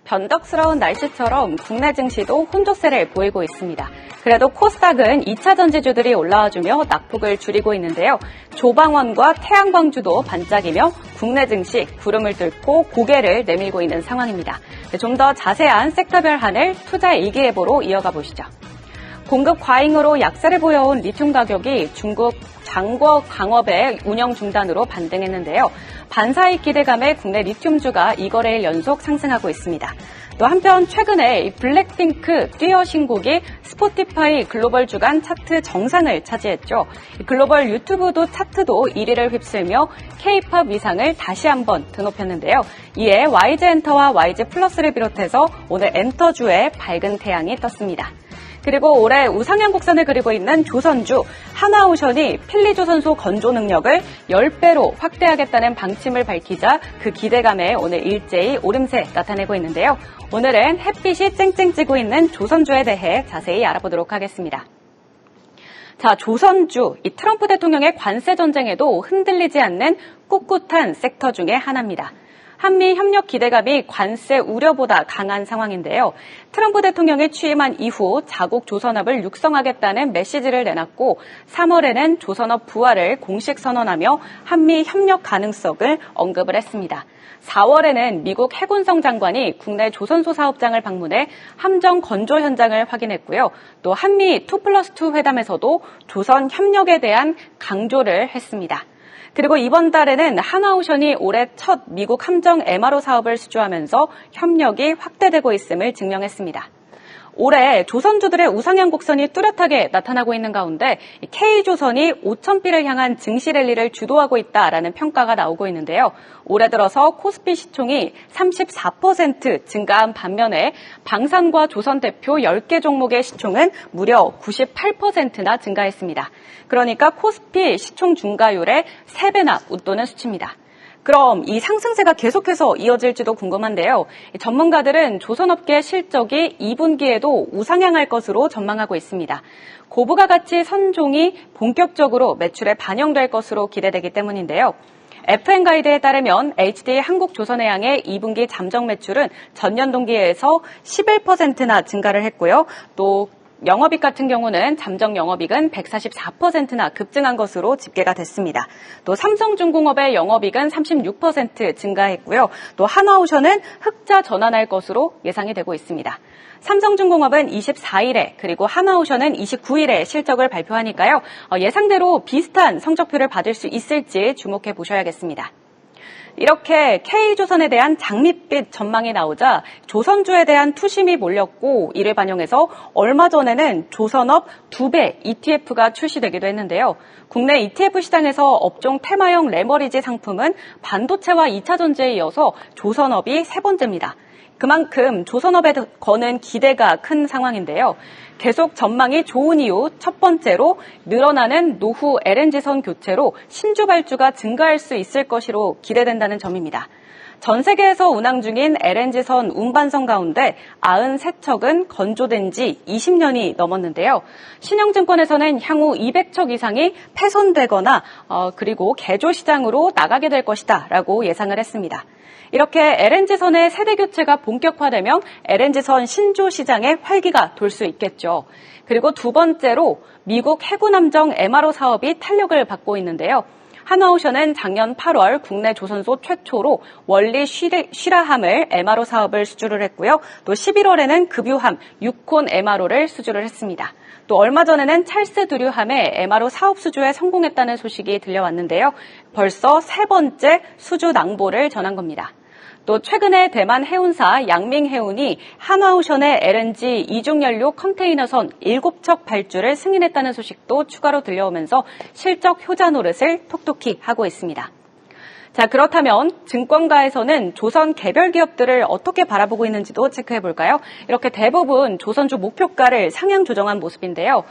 변덕스러운 날씨처럼 국내 증시도 혼조세를 보이고 있습니다. 그래도 코스닥은 2차 전지주들이 올라와주며 낙폭을 줄이고 있는데요. 조방원과 태양광주도 반짝이며 국내 증시 구름을 뚫고 고개를 내밀고 있는 상황입니다. 좀 더 자세한 섹터별 하늘 투자 일기예보로 이어가 보시죠. 공급 과잉으로 약세를 보여온 리튬 가격이 중국 장거 강업의 운영 중단으로 반등했는데요. 반사익 기대감에 국내 리튬주가 2거래일 연속 상승하고 있습니다. 또 한편 최근에 블랙핑크 뛰어 신곡이 스포티파이 글로벌 주간 차트 정상을 차지했죠. 글로벌 유튜브도 차트도 1위를 휩쓸며 K-팝 위상을 다시 한번 드높였는데요. 이에 YG엔터와 YG플러스를 비롯해서 오늘 엔터주에 밝은 태양이 떴습니다. 그리고 올해 우상향 곡선을 그리고 있는 조선주 하나오션이 필리조선소 건조 능력을 10배로 확대하겠다는 방침을 밝히자 그 기대감에 오늘 일제히 오름세 나타내고 있는데요. 오늘은 햇빛이 쨍쨍 찌고 있는 조선주에 대해 자세히 알아보도록 하겠습니다. 자, 조선주, 이 트럼프 대통령의 관세 전쟁에도 흔들리지 않는 꿋꿋한 섹터 중에 하나입니다. 한미 협력 기대감이 관세 우려보다 강한 상황인데요. 트럼프 대통령이 취임한 이후 자국 조선업을 육성하겠다는 메시지를 내놨고 3월에는 조선업 부활을 공식 선언하며 한미 협력 가능성을 언급을 했습니다. 4월에는 미국 해군성 장관이 국내 조선소 사업장을 방문해 함정 건조 현장을 확인했고요. 또 한미 2+2 회담에서도 조선 협력에 대한 강조를 했습니다. 그리고 이번 달에는 하나오션이 올해 첫 미국 함정 MRO 사업을 수주하면서 협력이 확대되고 있음을 증명했습니다. 올해 조선주들의 우상향 곡선이 뚜렷하게 나타나고 있는 가운데 K조선이 5,000비를 향한 증시 랠리를 주도하고 있다라는 평가가 나오고 있는데요. 올해 들어서 코스피 시총이 34% 증가한 반면에 방산과 조선 대표 10개 종목의 시총은 무려 98%나 증가했습니다. 그러니까 코스피 시총 증가율의 3배나 웃도는 수치입니다. 그럼 이 상승세가 계속해서 이어질지도 궁금한데요. 전문가들은 조선업계 실적이 2분기에도 우상향할 것으로 전망하고 있습니다. 고부가 가치 선종이 본격적으로 매출에 반영될 것으로 기대되기 때문인데요. FN가이드에 따르면 HD 한국조선해양의 2분기 잠정 매출은 전년 동기에서 11%나 증가를 했고요. 또 영업이익 같은 경우는 잠정 영업이익은 144%나 급증한 것으로 집계가 됐습니다. 또 삼성중공업의 영업이익은 36% 증가했고요. 또 하나오션은 흑자 전환할 것으로 예상이 되고 있습니다. 삼성중공업은 24일에 그리고 하나오션은 29일에 실적을 발표하니까요. 예상대로 비슷한 성적표를 받을 수 있을지 주목해 보셔야겠습니다. 이렇게 K조선에 대한 장밋빛 전망이 나오자 조선주에 대한 투심이 몰렸고 이를 반영해서 얼마 전에는 조선업 2배 ETF가 출시되기도 했는데요. 국내 ETF 시장에서 업종 테마형 레버리지 상품은 반도체와 2차 전지에 이어서 조선업이 세 번째입니다. 그만큼 조선업에 거는 기대가 큰 상황인데요. 계속 전망이 좋은 이유 첫 번째로 늘어나는 노후 LNG선 교체로 신주 발주가 증가할 수 있을 것으로 기대된다는 점입니다. 전 세계에서 운항 중인 LNG선 운반선 가운데 93척은 건조된 지 20년이 넘었는데요. 신영증권에서는 향후 200척 이상이 폐선되거나 그리고 개조 시장으로 나가게 될 것이다 라고 예상을 했습니다. 이렇게 LNG선의 세대 교체가 본격화되면 LNG선 신조 시장에 활기가 돌 수 있겠죠. 그리고 두 번째로 미국 해군 함정 MRO 사업이 탄력을 받고 있는데요. 하나오션은 작년 8월 국내 조선소 최초로 원리 쉬라함을 MRO 사업을 수주를 했고요. 또 11월에는 급유함 6콘 MRO를 수주를 했습니다. 또 얼마 전에는 찰스 두류함의 MRO 사업 수주에 성공했다는 소식이 들려왔는데요. 벌써 세 번째 수주 낭보를 전한 겁니다. 또 최근에 대만 해운사 양밍해운이 하나오션의 LNG 이중연료 컨테이너선 7척 발주를 승인했다는 소식도 추가로 들려오면서 실적 효자 노릇을 톡톡히 하고 있습니다. 자, 그렇다면 증권가에서는 조선 개별 기업들을 어떻게 바라보고 있는지도 체크해볼까요? 이렇게 대부분 조선주 목표가를 상향 조정한 모습인데요.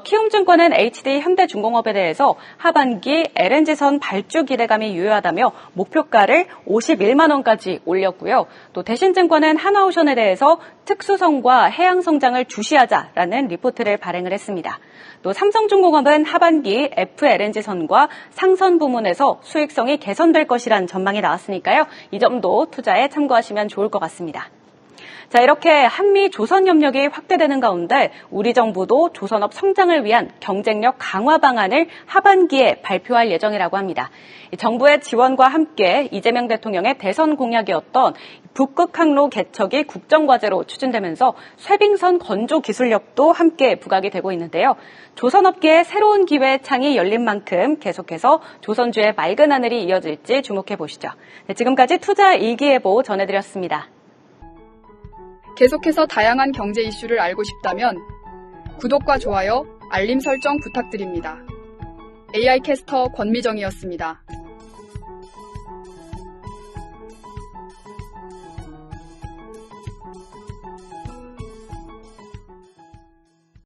키움증권은 HD 현대중공업에 대해서 하반기 LNG선 발주 기대감이 유효하다며 목표가를 51만 원까지 올렸고요. 또 대신증권은 하나오션에 대해서 특수성과 해양 성장을 주시하자라는 리포트를 발행을 했습니다. 또 삼성중공업은 하반기 FLNG선과 상선 부문에서 수익성이 개선될 것이란 전망이 나왔으니까요. 이 점도 투자에 참고하시면 좋을 것 같습니다. 자, 이렇게 한미 조선 협력이 확대되는 가운데 우리 정부도 조선업 성장을 위한 경쟁력 강화 방안을 하반기에 발표할 예정이라고 합니다. 정부의 지원과 함께 이재명 대통령의 대선 공약이었던 북극항로 개척이 국정과제로 추진되면서 쇠빙선 건조 기술력도 함께 부각이 되고 있는데요. 조선업계의 새로운 기회 창이 열린 만큼 계속해서 조선주의 맑은 하늘이 이어질지 주목해 보시죠. 네, 지금까지 투자 일기예보 전해드렸습니다. 계속해서 다양한 경제 이슈를 알고 싶다면 구독과 좋아요, 알림 설정 부탁드립니다. AI 캐스터 권미정이었습니다.